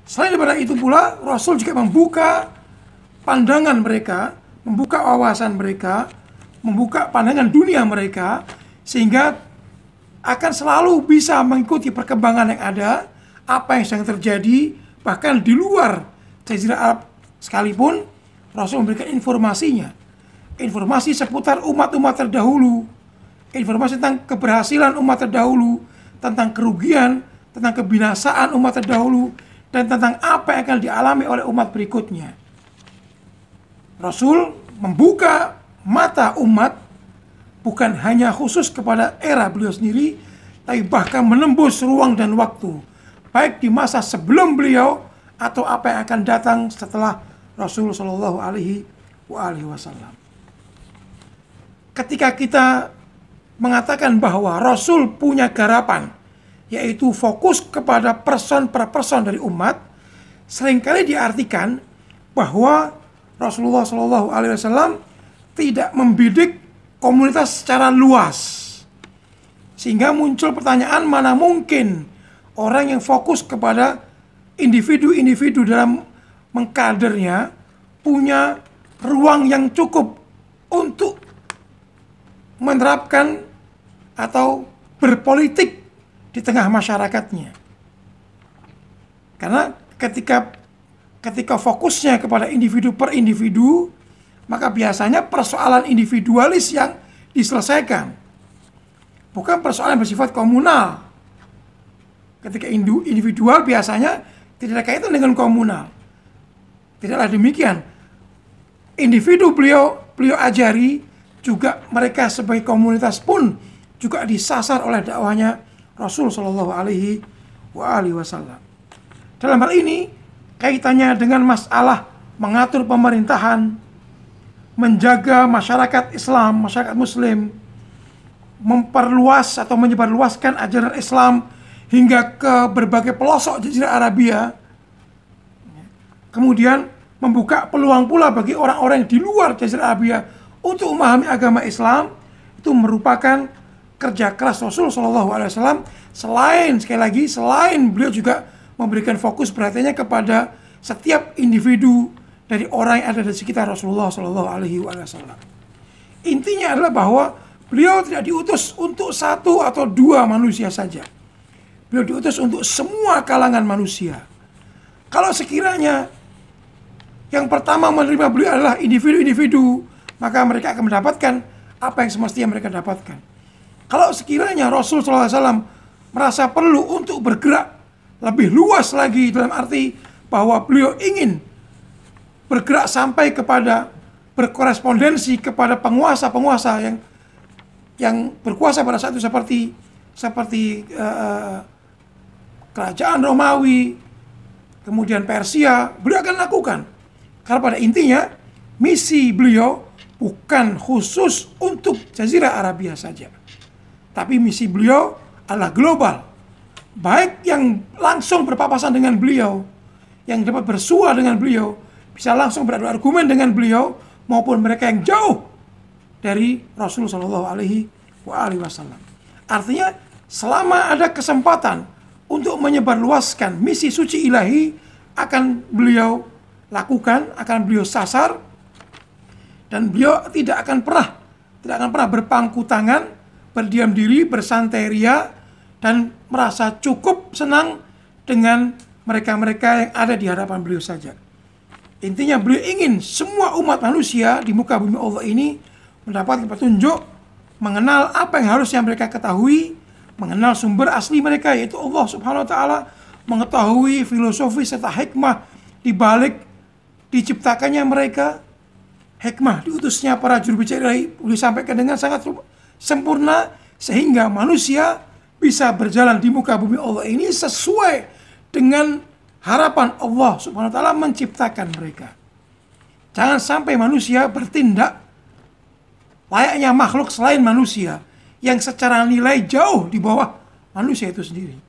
Selain daripada itu pula, Rasul juga membuka pandangan mereka, membuka wawasan mereka, membuka pandangan dunia mereka, sehingga akan selalu bisa mengikuti perkembangan yang ada, apa yang sedang terjadi, bahkan di luar Jazirah Arab sekalipun. Rasul memberikan informasinya, informasi seputar umat-umat terdahulu, informasi tentang keberhasilan umat terdahulu, tentang kerugian, tentang kebinasaan umat terdahulu, dan tentang apa yang akan dialami oleh umat berikutnya. Rasul membuka mata umat bukan hanya khusus kepada era beliau sendiri, tapi bahkan menembus ruang dan waktu, baik di masa sebelum beliau atau apa yang akan datang setelah Rasul Shallallahu Alaihi Wasallam. Ketika kita mengatakan bahwa Rasul punya garapan, yaitu fokus kepada person per person dari umat, seringkali diartikan bahwa Rasulullah Shallallahu Alaihi Wasallam tidak membidik komunitas secara luas, sehingga muncul pertanyaan, mana mungkin orang yang fokus kepada individu-individu dalam mengkadernya punya ruang yang cukup untuk menerapkan atau berpolitik di tengah masyarakatnya. Karena ketika fokusnya kepada individu per individu, maka biasanya persoalan individualis yang diselesaikan, bukan persoalan bersifat komunal. Ketika individual biasanya tidak ada kaitan dengan komunal. Tidaklah demikian. Individu beliau ajari, juga mereka sebagai komunitas pun juga disasar oleh dakwahnya Rasul Shallallahu Alaihi Wasallam. Dalam hal ini kaitannya dengan masalah mengatur pemerintahan, menjaga masyarakat Islam, masyarakat Muslim, memperluas atau menyebarluaskan ajaran Islam hingga ke berbagai pelosok Jazirah Arabia. Kemudian membuka peluang pula bagi orang-orang yang di luar Jazirah Arabia untuk memahami agama Islam. Itu merupakan kerja keras Rasul Shallallahu Alaihi Wasallam. Selain beliau juga memberikan fokus perhatiannya kepada setiap individu dari orang yang ada di sekitar Rasulullah Shallallahu Alaihi Wasallam. Intinya adalah bahwa beliau tidak diutus untuk satu atau dua manusia saja. Beliau diutus untuk semua kalangan manusia. Kalau sekiranya yang pertama menerima beliau adalah individu-individu, maka mereka akan mendapatkan apa yang semestinya mereka dapatkan. Kalau sekiranya Rasul SAW merasa perlu untuk bergerak lebih luas lagi, dalam arti bahwa beliau ingin bergerak sampai kepada berkorespondensi kepada penguasa-penguasa yang berkuasa pada saat itu, seperti kerajaan Romawi, kemudian Persia, beliau akan lakukan. Karena pada intinya misi beliau bukan khusus untuk Jazirah Arabia saja, tapi misi beliau adalah global. Baik yang langsung berpapasan dengan beliau, yang dapat bersua dengan beliau, bisa langsung beradu argumen dengan beliau, maupun mereka yang jauh dari Rasulullah Shallallahu Alaihi Wasallam. Artinya selama ada kesempatan untuk menyebarluaskan misi suci ilahi, akan beliau lakukan, akan beliau sasar, dan beliau tidak akan pernah berpangku tangan, berdiam diri, bersantai ria, dan merasa cukup senang dengan mereka-mereka yang ada di hadapan beliau saja. Intinya beliau ingin semua umat manusia di muka bumi Allah ini mendapatkan petunjuk, mengenal apa yang harusnya mereka ketahui, mengenal sumber asli mereka yaitu Allah Subhanahu wa taala, mengetahui filosofi serta hikmah di balik diciptakannya mereka, hikmah diutusnya para juru bicara ilahi disampaikan dengan sangat sempurna, sehingga manusia bisa berjalan di muka bumi Allah ini sesuai dengan harapan Allah Subhanahu wa taala menciptakan mereka. Jangan sampai manusia bertindak layaknya makhluk selain manusia yang secara nilai jauh di bawah manusia itu sendiri.